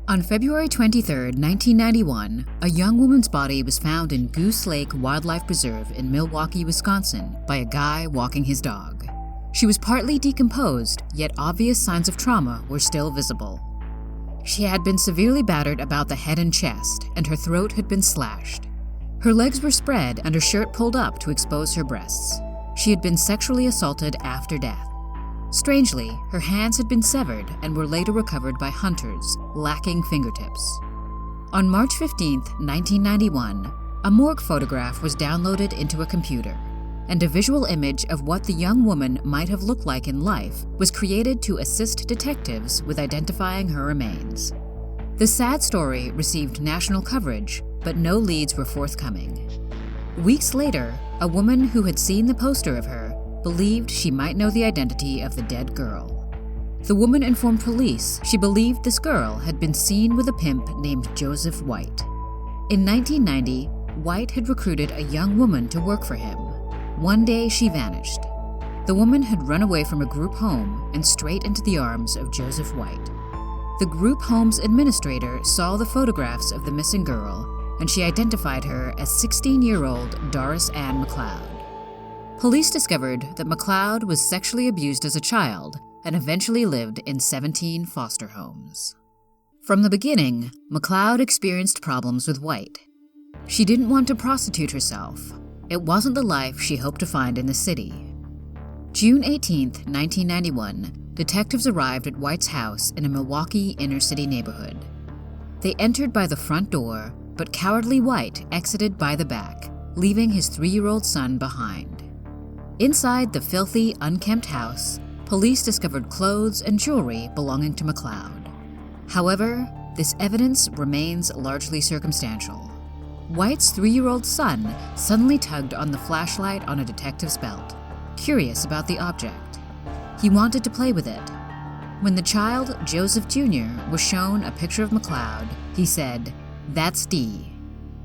On February 23, 1991, a young woman's body was found in Goose Lake Wildlife Preserve in Milwaukee, Wisconsin, by a guy walking his dog. She was partly decomposed, yet obvious signs of trauma were still visible. She had been severely battered about the head and chest, and her throat had been slashed. Her legs were spread and her shirt pulled up to expose her breasts. She had been sexually assaulted after death. Strangely, her hands had been severed and were later recovered by hunters, lacking fingertips. On March 15, 1991, a morgue photograph was downloaded into a computer, and a visual image of what the young woman might have looked like in life was created to assist detectives with identifying her remains. The sad story received national coverage, but no leads were forthcoming. Weeks later, a woman who had seen the poster of her believed she might know the identity of the dead girl. The woman informed police she believed this girl had been seen with a pimp named Joseph White. In 1990, White had recruited a young woman to work for him. One day she vanished. The woman had run away from a group home and straight into the arms of Joseph White. The group home's administrator saw the photographs of the missing girl, and she identified her as 16-year-old Doris Ann MacLeod. Police discovered that MacLeod was sexually abused as a child and eventually lived in 17 foster homes. From the beginning, MacLeod experienced problems with White. She didn't want to prostitute herself. It wasn't the life she hoped to find in the city. June 18, 1991, detectives arrived at White's house in a Milwaukee inner-city neighborhood. They entered by the front door, but cowardly White exited by the back, leaving his 3-year-old son behind. Inside the filthy, unkempt house, police discovered clothes and jewelry belonging to MacLeod. However, this evidence remains largely circumstantial. White's 3-year-old son suddenly tugged on the flashlight on a detective's belt, curious about the object. He wanted to play with it. When the child, Joseph Jr., was shown a picture of MacLeod, he said, "That's Dee."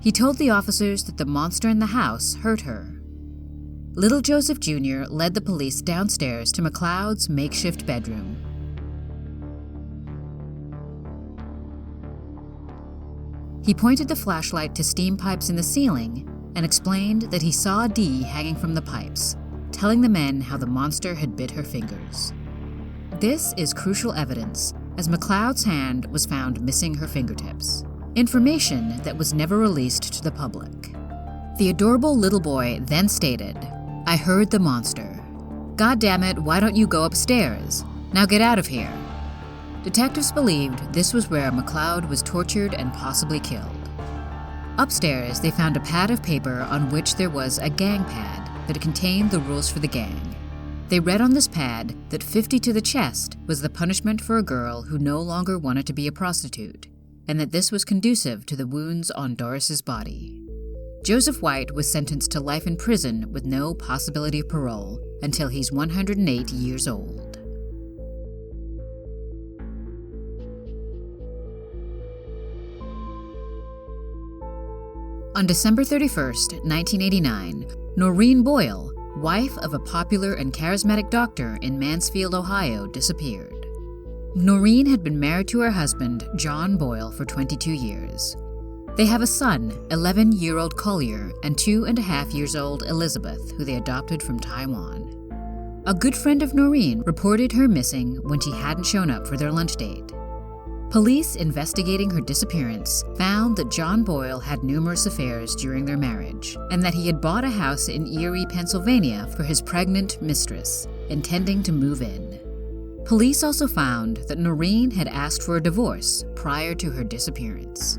He told the officers that the monster in the house hurt her. Little Joseph Jr. led the police downstairs to MacLeod's makeshift bedroom. He pointed the flashlight to steam pipes in the ceiling and explained that he saw Dee hanging from the pipes, telling the men how the monster had bit her fingers. This is crucial evidence, as MacLeod's hand was found missing her fingertips, information that was never released to the public. The adorable little boy then stated, "I heard the monster. God damn it, why don't you go upstairs? Now get out of here." Detectives believed this was where MacLeod was tortured and possibly killed. Upstairs, they found a pad of paper on which there was a gang pad that contained the rules for the gang. They read on this pad that 50 to the chest was the punishment for a girl who no longer wanted to be a prostitute, and that this was conducive to the wounds on Doris's body. Joseph White was sentenced to life in prison with no possibility of parole until he's 108 years old. On December 31, 1989, Noreen Boyle, wife of a popular and charismatic doctor in Mansfield, Ohio, disappeared. Noreen had been married to her husband, John Boyle, for 22 years. They have a son, 11-year-old Collier, and 2.5-years-old Elizabeth, who they adopted from Taiwan. A good friend of Noreen reported her missing when she hadn't shown up for their lunch date. Police investigating her disappearance found that John Boyle had numerous affairs during their marriage, and that he had bought a house in Erie, Pennsylvania for his pregnant mistress, intending to move in. Police also found that Noreen had asked for a divorce prior to her disappearance.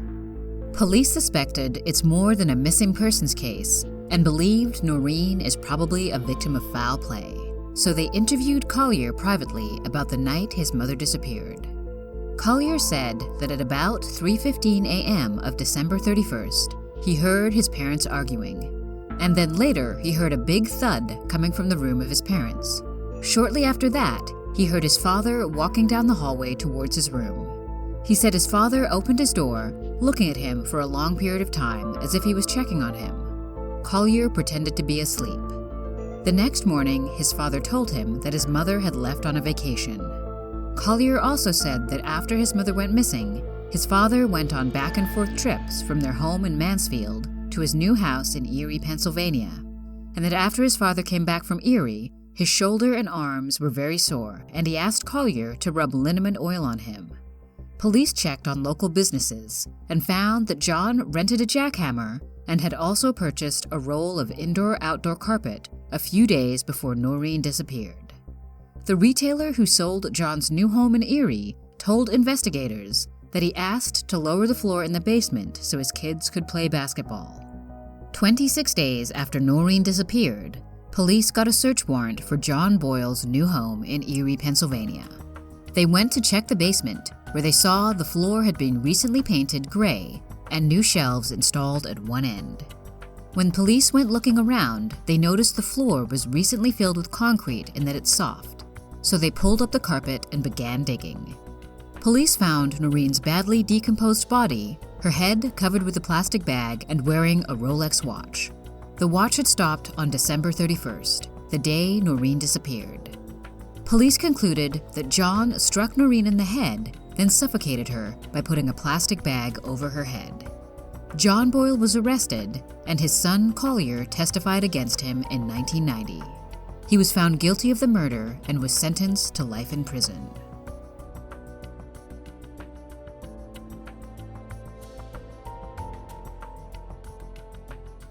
Police suspected it's more than a missing persons case and believed Noreen is probably a victim of foul play, so they interviewed Collier privately about the night his mother disappeared. Collier said that at about 3:15 a.m. of December 31st, he heard his parents arguing, and then later he heard a big thud coming from the room of his parents. Shortly after that, he heard his father walking down the hallway towards his room. He said his father opened his door, looking at him for a long period of time as if he was checking on him. Collier pretended to be asleep. The next morning, his father told him that his mother had left on a vacation. Collier also said that after his mother went missing, his father went on back-and-forth trips from their home in Mansfield to his new house in Erie, Pennsylvania, and that after his father came back from Erie, his shoulder and arms were very sore, and he asked Collier to rub liniment oil on him. Police checked on local businesses and found that John rented a jackhammer and had also purchased a roll of indoor-outdoor carpet a few days before Noreen disappeared. The retailer who sold John's new home in Erie told investigators that he asked to lower the floor in the basement so his kids could play basketball. 26 days after Noreen disappeared, police got a search warrant for John Boyle's new home in Erie, Pennsylvania. They went to check the basement, where they saw the floor had been recently painted gray and new shelves installed at one end. When police went looking around, they noticed the floor was recently filled with concrete and that it's soft, so they pulled up the carpet and began digging. Police found Noreen's badly decomposed body, her head covered with a plastic bag and wearing a Rolex watch. The watch had stopped on December 31st, the day Noreen disappeared. Police concluded that John struck Noreen in the head, then suffocated her by putting a plastic bag over her head. John Boyle was arrested, and his son Collier testified against him in 1990. He was found guilty of the murder and was sentenced to life in prison.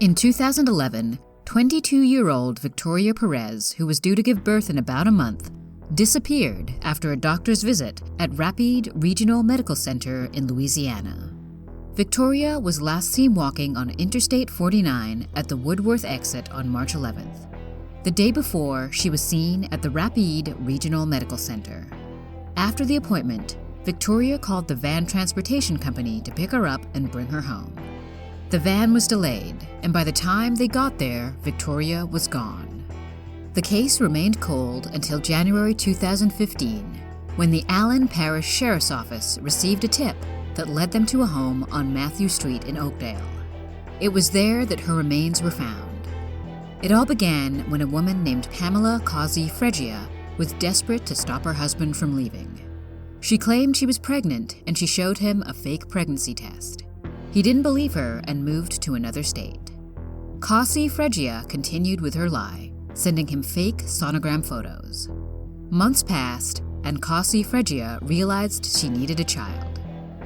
In 2011, 22-year-old Victoria Perez, who was due to give birth in about a month, disappeared after a doctor's visit at Rapide Regional Medical Center in Louisiana. Victoria was last seen walking on Interstate 49 at the Woodworth exit on March 11th. The day before, she was seen at the Rapide Regional Medical Center. After the appointment, Victoria called the van transportation company to pick her up and bring her home. The van was delayed, and by the time they got there, Victoria was gone. The case remained cold until January 2015, when the Allen Parish Sheriff's Office received a tip that led them to a home on Matthew Street in Oakdale. It was there that her remains were found. It all began when a woman named Pamela Causey Fregia was desperate to stop her husband from leaving. She claimed she was pregnant, and she showed him a fake pregnancy test. He didn't believe her and moved to another state. Causey Fregia continued with her lie, sending him fake sonogram photos. Months passed, and Causey Fregia realized she needed a child.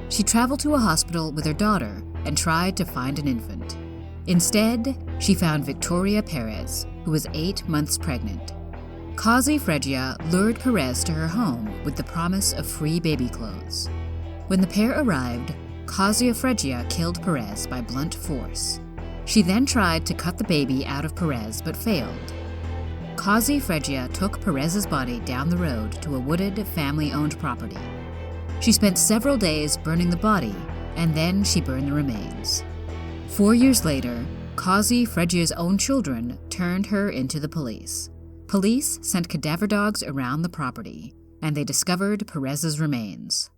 She traveled to a hospital with her daughter and tried to find an infant. Instead, she found Victoria Perez, who was 8 months pregnant. Causey Fregia lured Perez to her home with the promise of free baby clothes. When the pair arrived, Causey Fregia killed Perez by blunt force. She then tried to cut the baby out of Perez but failed. Causey Fregia took Perez's body down the road to a wooded, family-owned property. She spent several days burning the body, and then she burned the remains. 4 years later, Causey Fregia's own children turned her into the police. Police sent cadaver dogs around the property, and they discovered Perez's remains.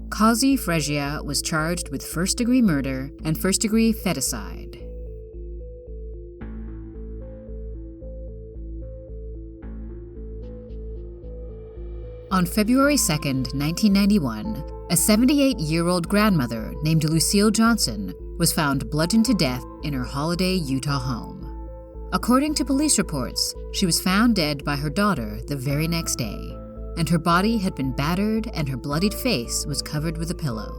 Causey Fregia was charged with first-degree murder and first-degree feticide. On February 2, 1991, a 78-year-old grandmother named Lucille Johnson was found bludgeoned to death in her Holiday, Utah home. According to police reports, she was found dead by her daughter the very next day, and her body had been battered and her bloodied face was covered with a pillow.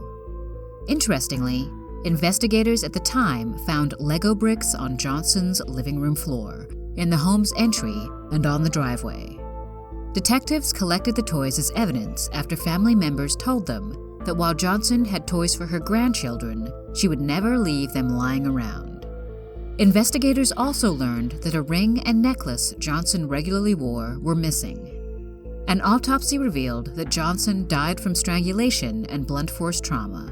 Interestingly, investigators at the time found Lego bricks on Johnson's living room floor, in the home's entry, and on the driveway. Detectives collected the toys as evidence after family members told them that while Johnson had toys for her grandchildren, she would never leave them lying around. Investigators also learned that a ring and necklace Johnson regularly wore were missing. An autopsy revealed that Johnson died from strangulation and blunt force trauma.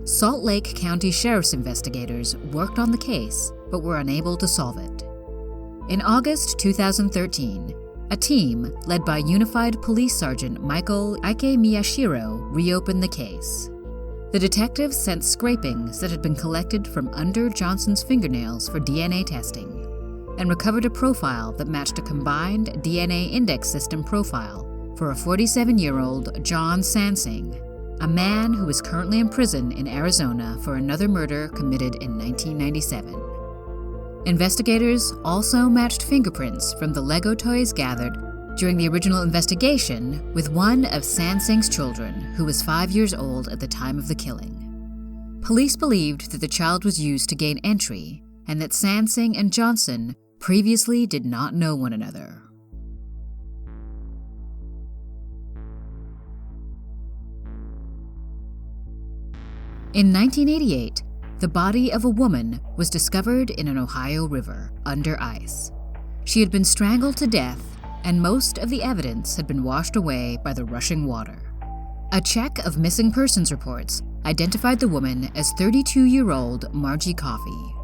Salt Lake County Sheriff's investigators worked on the case, but were unable to solve it. In August 2013, a team led by Unified Police Sergeant Michael Ike Miyashiro reopened the case. The detectives sent scrapings that had been collected from under Johnson's fingernails for DNA testing, and recovered a profile that matched a combined DNA index system profile for a 47-year-old John Sansing, a man who is currently in prison in Arizona for another murder committed in 1997. Investigators also matched fingerprints from the Lego toys gathered during the original investigation with one of Sansing's children, who was 5 years old at the time of the killing. Police believed that the child was used to gain entry and that Sansing and Johnson previously did not know one another. In 1988, the body of a woman was discovered in an Ohio river under ice. She had been strangled to death, and most of the evidence had been washed away by the rushing water. A check of missing persons reports identified the woman as 32-year-old Margie Coffey,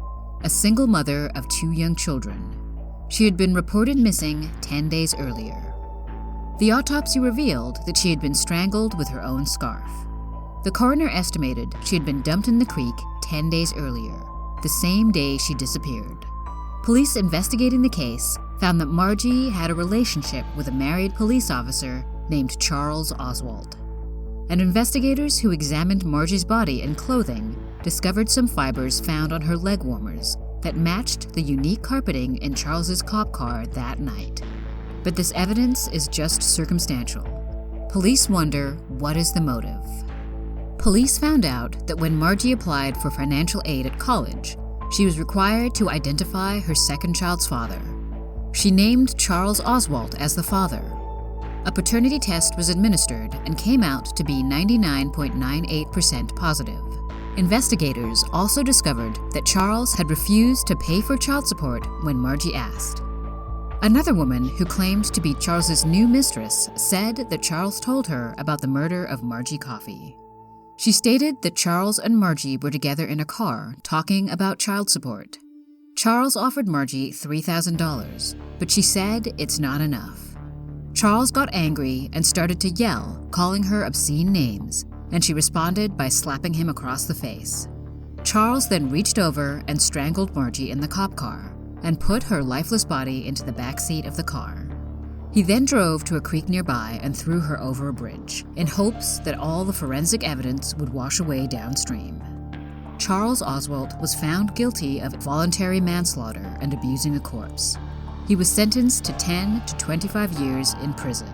a single mother of 2 young children. She had been reported missing 10 days earlier. The autopsy revealed that she had been strangled with her own scarf. The coroner estimated she had been dumped in the creek 10 days earlier, the same day she disappeared. Police investigating the case found that Margie had a relationship with a married police officer named Charles Oswald. And investigators who examined Margie's body and clothing discovered some fibers found on her leg warmers that matched the unique carpeting in Charles's cop car that night. But this evidence is just circumstantial. Police wonder, what is the motive? Police found out that when Margie applied for financial aid at college, she was required to identify her second child's father. She named Charles Oswald as the father. A paternity test was administered and came out to be 99.98% positive. Investigators also discovered that Charles had refused to pay for child support when Margie asked. Another woman who claimed to be Charles's new mistress said that Charles told her about the murder of Margie Coffey. She stated that Charles and Margie were together in a car talking about child support. Charles offered Margie $3,000, but she said it's not enough. Charles got angry and started to yell, calling her obscene names, and she responded by slapping him across the face. Charles then reached over and strangled Margie in the cop car and put her lifeless body into the back seat of the car. He then drove to a creek nearby and threw her over a bridge, in hopes that all the forensic evidence would wash away downstream. Charles Oswald was found guilty of voluntary manslaughter and abusing a corpse. He was sentenced to 10 to 25 years in prison.